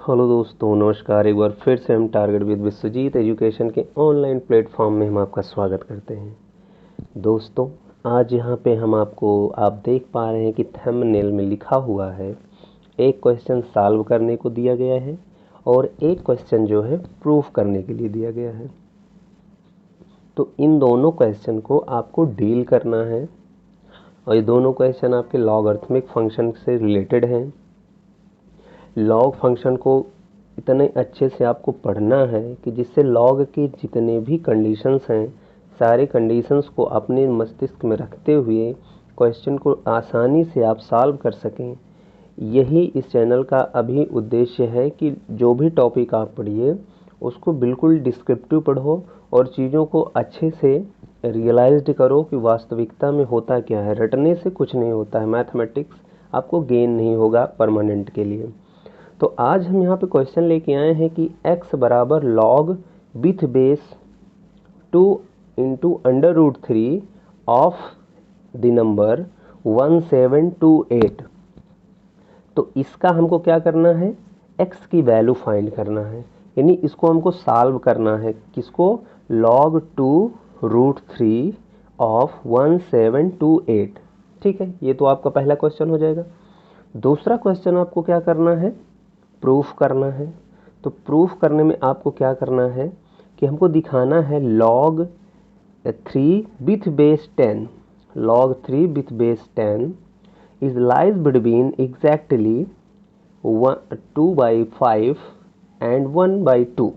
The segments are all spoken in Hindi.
हेलो दोस्तों, नमस्कार। एक बार फिर से हम टारगेट विद विश्वजीत एजुकेशन के ऑनलाइन प्लेटफॉर्म में हम आपका स्वागत करते हैं। दोस्तों, आज यहाँ पे हम आप देख पा रहे हैं कि थंबनेल में लिखा हुआ है एक क्वेश्चन सॉल्व करने को दिया गया है और एक क्वेश्चन जो है प्रूफ करने के लिए दिया गया है। तो इन दोनों क्वेश्चन को आपको डील करना है और ये दोनों क्वेश्चन आपके लॉगरिथमिक फंक्शन से रिलेटेड हैं। लॉग फंक्शन को इतने अच्छे से आपको पढ़ना है कि जिससे लॉग के जितने भी कंडीशंस हैं, सारे कंडीशंस को अपने मस्तिष्क में रखते हुए क्वेश्चन को आसानी से आप सॉल्व कर सकें। यही इस चैनल का अभी उद्देश्य है कि जो भी टॉपिक आप पढ़िए उसको बिल्कुल डिस्क्रिप्टिव पढ़ो और चीज़ों को अच्छे से रियलाइज्ड करो कि वास्तविकता में होता क्या है। रटने से कुछ नहीं होता है। मैथमेटिक्स आपको गेन नहीं होगा परमानेंट के लिए। तो आज हम यहाँ पे क्वेश्चन लेके आए हैं कि x बराबर log with base 2 into under root 3 of the number 1728। तो इसका हमको क्या करना है, x की वैल्यू फाइंड करना है, यानी इसको हमको सॉल्व करना है। किसको? log 2 root 3 of 1728। ठीक है, ये तो आपका पहला क्वेश्चन हो जाएगा। दूसरा क्वेश्चन आपको क्या करना है, प्रूफ करना है। तो प्रूफ करने में आपको क्या करना है कि हमको दिखाना है log 3 with base 10, log 3 with base 10 is lies between exactly 2/5 and 1/2।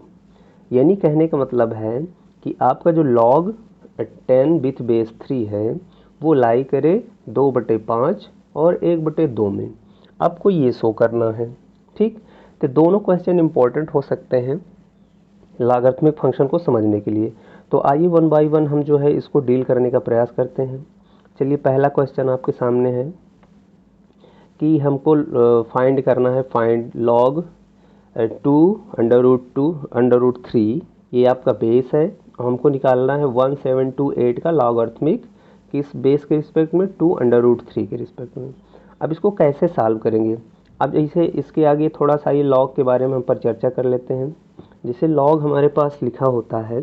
यानी कहने का मतलब है कि आपका जो log 10 विथ बेस 3 है वो लाई करे 2/5 और 1/2 में। आपको ये शो करना है। ठीक, तो दोनों क्वेश्चन इंपॉर्टेंट हो सकते हैं लॉगरिथमिक फंक्शन को समझने के लिए। तो आइए वन बाय वन हम जो है इसको डील करने का प्रयास करते हैं। चलिए, पहला क्वेश्चन आपके सामने है कि हमको फाइंड करना है, फाइंड log 2 अंडर रूट 3, ये आपका बेस है। हमको निकालना है 1728 का लॉगरिथमिक, किस बेस के रिस्पेक्ट में? 2 अंडर रूट 3 के रिस्पेक्ट में। अब इसको कैसे सॉल्व करेंगे? अब जैसे इसके आगे थोड़ा सा ये लॉग के बारे में हम पर चर्चा कर लेते हैं। जैसे लॉग हमारे पास लिखा होता है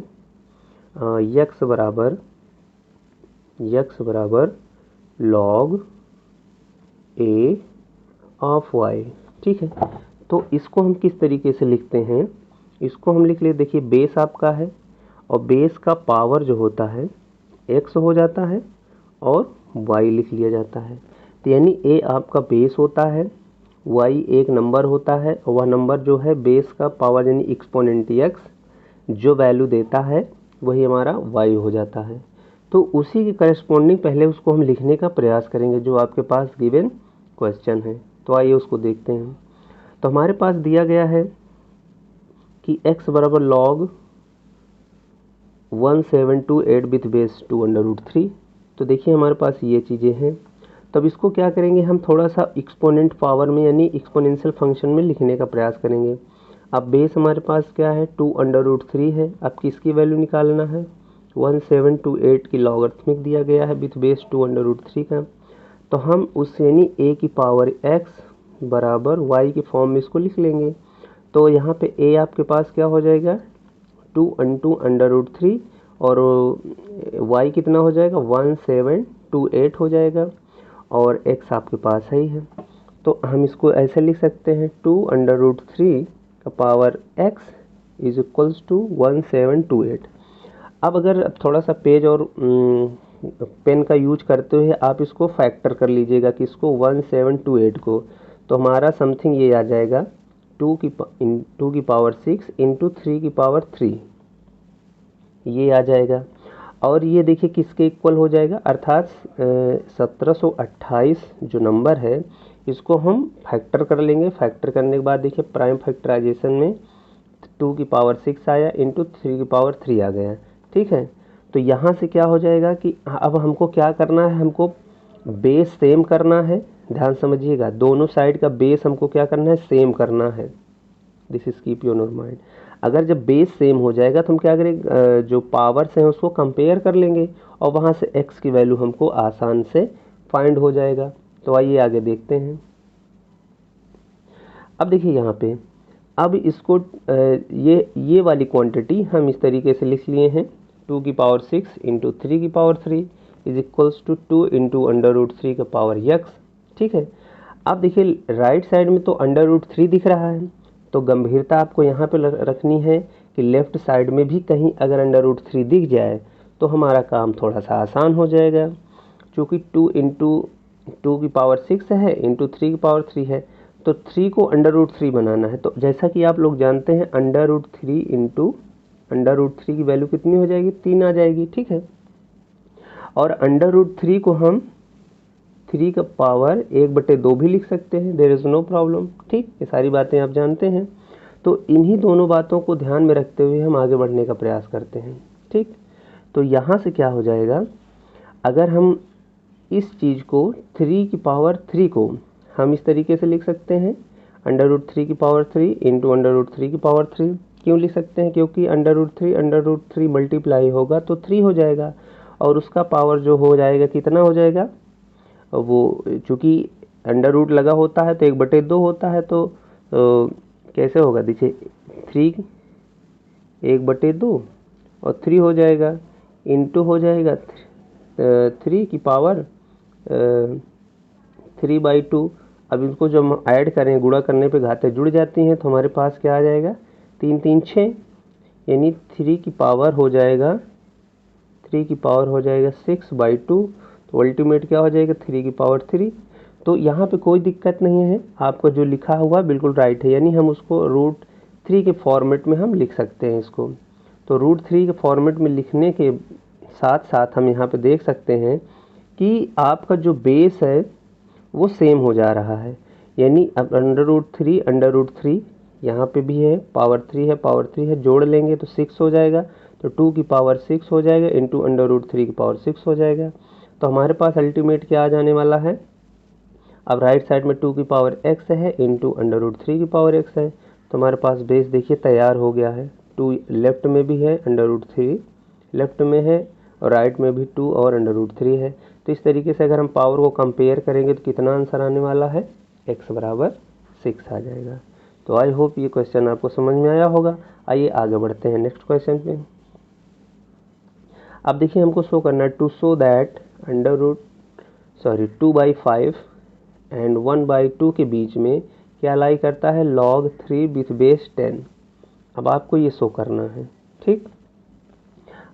यक्स बराबर लॉग ए ऑफ वाई। ठीक है, तो इसको हम किस तरीके से लिखते हैं? इसको हम लिख ले, देखिए बेस आपका है और बेस का पावर जो होता है एक्स हो जाता है और वाई लिख लिया जाता है। तो यानी ए आपका बेस होता है, y एक नंबर होता है और वह नंबर जो है बेस का पावर यानी एक्सपोनेंट x जो वैल्यू देता है वही हमारा y हो जाता है। तो उसी के करस्पॉन्डिंग पहले उसको हम लिखने का प्रयास करेंगे जो आपके पास गिवन क्वेश्चन है। तो आइए उसको देखते हैं। तो हमारे पास दिया गया है कि x बराबर log 1728 with base 2 under root 3। तो देखिए हमारे पास ये चीज़ें हैं। तब इसको क्या करेंगे, हम थोड़ा सा एक्सपोनेंट पावर में यानी एक्सपोनेंशियल फंक्शन में लिखने का प्रयास करेंगे। अब बेस हमारे पास क्या है, 2 अंडर रूट 3 है। अब किसकी वैल्यू निकालना है? 1728 की लॉगरिथमिक दिया गया है विथ बेस 2 अंडर रूट 3 का। तो हम उस यानी a की पावर x बराबर y के फॉर्म में इसको लिख लेंगे। तो यहाँ पे a आपके पास क्या हो जाएगा, 2 अंडर रूट 3 और y कितना हो जाएगा, 1728 हो जाएगा और x आपके पास ही है। तो हम इसको ऐसे लिख सकते हैं, 2 अंडर रूट 3 का power x is equals to 1728। अब अगर थोड़ा सा पेज और पेन का यूज करते हुए आप इसको फैक्टर कर लीजिएगा कि इसको 1728 को, तो हमारा समथिंग ये आ जाएगा 2 की पावर 6 इंटू 3 की पावर 3, ये आ जाएगा। और ये देखिए किसके इक्वल हो जाएगा, अर्थात 1728 जो नंबर है इसको हम फैक्टर कर लेंगे। फैक्टर करने के बाद देखिए प्राइम फैक्टराइजेशन में 2 की पावर 6 आया इंटू 3 की पावर 3 आ गया। ठीक है, तो यहाँ से क्या हो जाएगा कि अब हमको क्या करना है, हमको बेस सेम करना है। ध्यान समझिएगा, दोनों साइड का बेस हमको क्या करना है, सेम करना है। This is keep your mind. अगर जब बेस सेम हो जाएगा तो हम क्या करेंगे, जो पावर्स हैं उसको कंपेयर कर लेंगे और वहाँ से x की वैल्यू हमको आसान से फाइंड हो जाएगा। तो आइए आगे देखते हैं। अब देखिए यहाँ पे अब इसको ये वाली क्वांटिटी हम इस तरीके से लिख लिए हैं, 2 की पावर 6 इंटू 3 की power 3 is equals to 2 into √3 का पावर x। ठीक है, अब देखिए राइट साइड में तो √3 दिख रहा है, तो गंभीरता आपको यहाँ पे रखनी है कि लेफ्ट साइड में भी कहीं अगर √3 दिख जाए तो हमारा काम थोड़ा सा आसान हो जाएगा। चूँकि 2 इंटू 2 की पावर 6 है इंटू 3 की पावर 3 है, तो 3 को √3 बनाना है। तो जैसा कि आप लोग जानते हैं √3 इंटू √3 की वैल्यू कितनी हो जाएगी, 3 आ जाएगी। ठीक है, और √3 को हम 3 का पावर 1/2 भी लिख सकते हैं, देयर इज़ नो प्रॉब्लम। ठीक, ये सारी बातें आप जानते हैं। तो इन्हीं दोनों बातों को ध्यान में रखते हुए हम आगे बढ़ने का प्रयास करते हैं। ठीक, तो यहाँ से क्या हो जाएगा, अगर हम इस चीज़ को 3 की पावर 3 को हम इस तरीके से लिख सकते हैं, √3 की पावर 3 इंटू √3 की पावर 3। क्यों लिख सकते हैं, क्योंकि √3 मल्टीप्लाई होगा तो 3 हो जाएगा, और उसका पावर जो हो जाएगा कितना हो जाएगा, वो चूँकि अंडर लगा होता है तो 1/2 होता है, तो कैसे होगा, देखिए 3 1/2 और 3 हो जाएगा, इंटू हो जाएगा 3 की पावर 3/2। अब इनको जब हम ऐड करें, गुणा करने पे घातें जुड़ जाती हैं, तो हमारे पास क्या आ जाएगा, 3 3 6, यानी 3 की पावर हो जाएगा 6/2। तो अल्टीमेट क्या हो जाएगा, 3 की पावर 3। तो यहाँ पे कोई दिक्कत नहीं है, आपको जो लिखा हुआ बिल्कुल राइट है, यानी हम उसको √3 के फॉर्मेट में हम लिख सकते हैं इसको। तो √3 के फॉर्मेट में लिखने के साथ साथ हम यहाँ पे देख सकते हैं कि आपका जो बेस है वो सेम हो जा रहा है, यानी अब √3 यहाँ पे भी है, पावर 3 है, जोड़ लेंगे तो 6 हो जाएगा, तो 2 की पावर 6 हो जाएगा इंटू √3 की पावर 6 हो जाएगा। तो हमारे पास अल्टीमेट क्या आ जाने वाला है, अब राइट साइड में 2 की पावर x है इंटू √3 की पावर x है, तो हमारे पास बेस देखिए तैयार हो गया है। 2 लेफ्ट में भी है, √3 लेफ्ट में है, और राइट में भी 2 और √3 है। तो इस तरीके से अगर हम पावर को कंपेयर करेंगे तो कितना आंसर आने वाला है, x बराबर 6 आ जाएगा। तो आई होप ये क्वेश्चन आपको समझ में आया होगा। आइए आगे बढ़ते हैं नेक्स्ट क्वेश्चन पे। अब देखिए हमको शो करना है, टू शो दैट 2/5 एंड 1/2 के बीच में क्या लाई करता है, log 3 विथ बेस 10। अब आपको ये शो करना है। ठीक,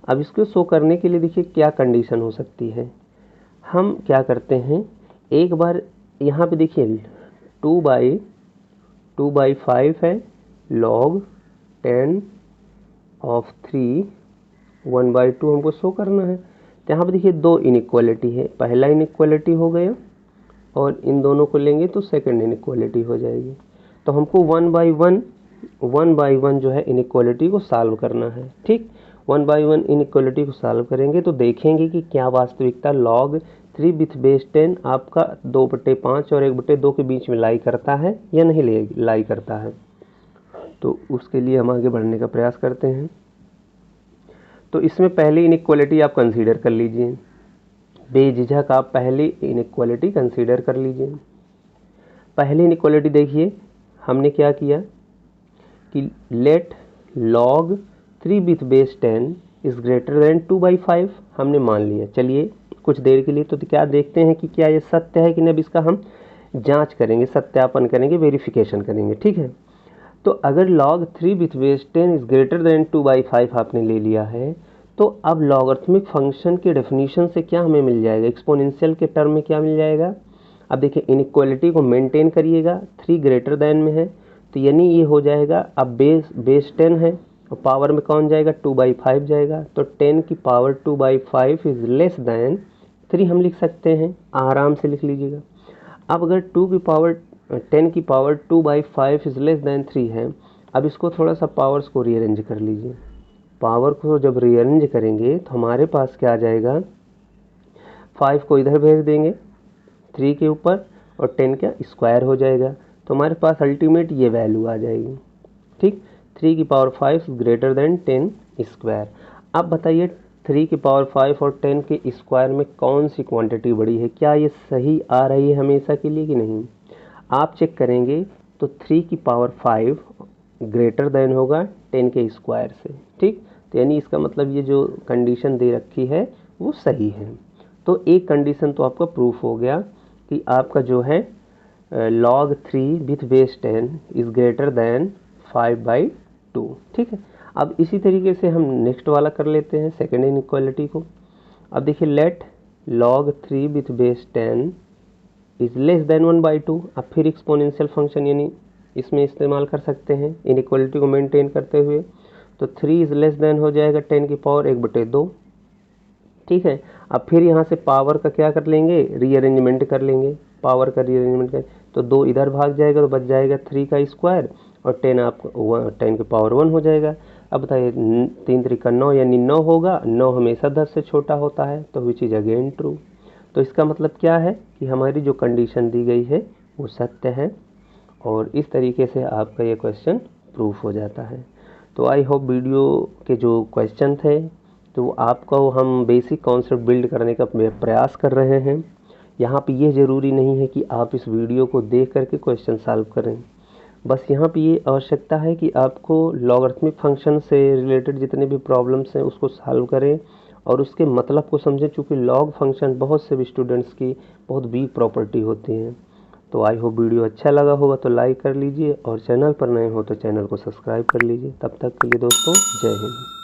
अब इसको शो करने के लिए देखिए क्या कंडीशन हो सकती है। हम क्या करते हैं, एक बार यहाँ पे देखिए 2/5 है, log 10 ऑफ 3 1/2 हमको शो करना है। तो यहाँ पे देखिए दो इनइक्वालिटी है, पहला इनइक्वालिटी हो गया और इन दोनों को लेंगे तो सेकंड इनइक्वालिटी हो जाएगी। तो हमको 1/1 जो है इनइक्वालिटी को सॉल्व करना है। ठीक, 1/1 इनइक्वालिटी को सॉल्व करेंगे तो देखेंगे कि क्या वास्तविकता log 3 विथ बेस 10 आपका 2/5 और 1/2 के बीच में लाई करता है या नहीं लाई करता है। तो उसके लिए हम आगे बढ़ने का प्रयास करते हैं। तो इसमें पहली इनइक्वालिटी आप कंसीडर कर लीजिए, बेझिझक आप पहली इनइक्वालिटी कंसीडर कर लीजिए। पहली इनइक्वालिटी देखिए हमने क्या किया कि let log 3 with base 10 is greater than 2/5 हमने मान लिया। चलिए कुछ देर के लिए तो क्या देखते हैं कि क्या ये सत्य है कि नहीं, अब इसका हम जांच करेंगे, सत्यापन करेंगे, वेरिफिकेशन करेंगे। ठीक है, तो अगर log 3 with base 10 is greater than 2/5 आपने ले लिया है, तो अब लॉगरिथमिक फंक्शन के डेफिनेशन से क्या हमें मिल जाएगा, एक्सपोनेंशियल के टर्म में क्या मिल जाएगा। अब देखिए इनइक्वालिटी को मेंटेन करिएगा, 3 ग्रेटर देन में है, तो यानी ये हो जाएगा, अब बेस 10 है और पावर में कौन जाएगा, 2/5 जाएगा, तो 10 की पावर 2/5 इज लेस देन 3 हम लिख सकते हैं, आराम से लिख लीजिएगा। अब अगर 10 की पावर 2/5 इज लेस देन 3 है, अब इसको थोड़ा सा पावर्स को रीअरेंज कर लीजिए। पावर को जब रीअरेंज करेंगे तो हमारे पास क्या आ जाएगा, 5 को इधर भेज देंगे 3 के ऊपर और 10 का स्क्वायर हो जाएगा, तो हमारे पास अल्टीमेट ये वैल्यू आ जाएगी। ठीक, 3 की पावर 5 ग्रेटर देन 10 स्क्वायर। अब बताइए 3 की पावर 5 और 10 के स्क्वायर में कौन सी क्वांटिटी बड़ी है, क्या ये सही आ रही है हमेशा के लिए कि नहीं। आप चेक करेंगे तो 3 की पावर 5 ग्रेटर देन होगा 10 के स्क्वायर से, ठीक। तो यानी इसका मतलब ये जो कंडीशन दे रखी है वो सही है। तो एक कंडीशन तो आपका प्रूफ हो गया कि आपका जो है log 3 with base 10 is greater than 5/2, ठीक है। अब इसी तरीके से हम नेक्स्ट वाला कर लेते हैं सेकेंड इनइक्वालिटी को। अब देखिए let log 3 with base 10 is less than 1/2। अब फिर एक्सपोनेंशियल फंक्शन यानी इसमें इस्तेमाल कर सकते हैं इनइक्वालिटी को मेंटेन करते हुए। तो 3 इज़ लेस देन हो जाएगा 10 की पावर 1/2, ठीक है। अब फिर यहाँ से पावर का क्या कर लेंगे, रीअरेंजमेंट कर लेंगे, पावर का रीअरेंजमेंट कर, तो 2 इधर भाग जाएगा तो बच जाएगा 3 का स्क्वायर और 10 आपका 10 की पावर 1 हो जाएगा। अब बताइए 3 3 का 9 यानी 9 होगा, 9 हमेशा 10 से छोटा होता है, तो विच इज़ अगेन ट्रू। तो इसका मतलब क्या है कि हमारी जो कंडीशन दी गई है वो सत्य है और इस तरीके से आपका ये क्वेश्चन प्रूफ हो जाता है। तो आई होप वीडियो के जो क्वेश्चन थे तो आपको हम बेसिक कॉन्सेप्ट बिल्ड करने का प्रयास कर रहे हैं। यहाँ पे ये ज़रूरी नहीं है कि आप इस वीडियो को देख करके क्वेश्चन सॉल्व करें, बस यहाँ पे ये आवश्यकता है कि आपको लॉगरिथमिक फंक्शन से रिलेटेड जितने भी प्रॉब्लम्स हैं उसको सॉल्व करें और उसके मतलब को समझें, चूँकि लॉग फंक्शन बहुत से स्टूडेंट्स की बहुत वीक प्रॉपर्टी होती है। तो आई होप वीडियो अच्छा लगा होगा तो लाइक कर लीजिए और चैनल पर नए हो तो चैनल को सब्सक्राइब कर लीजिए। तब तक के लिए दोस्तों जय हिंद।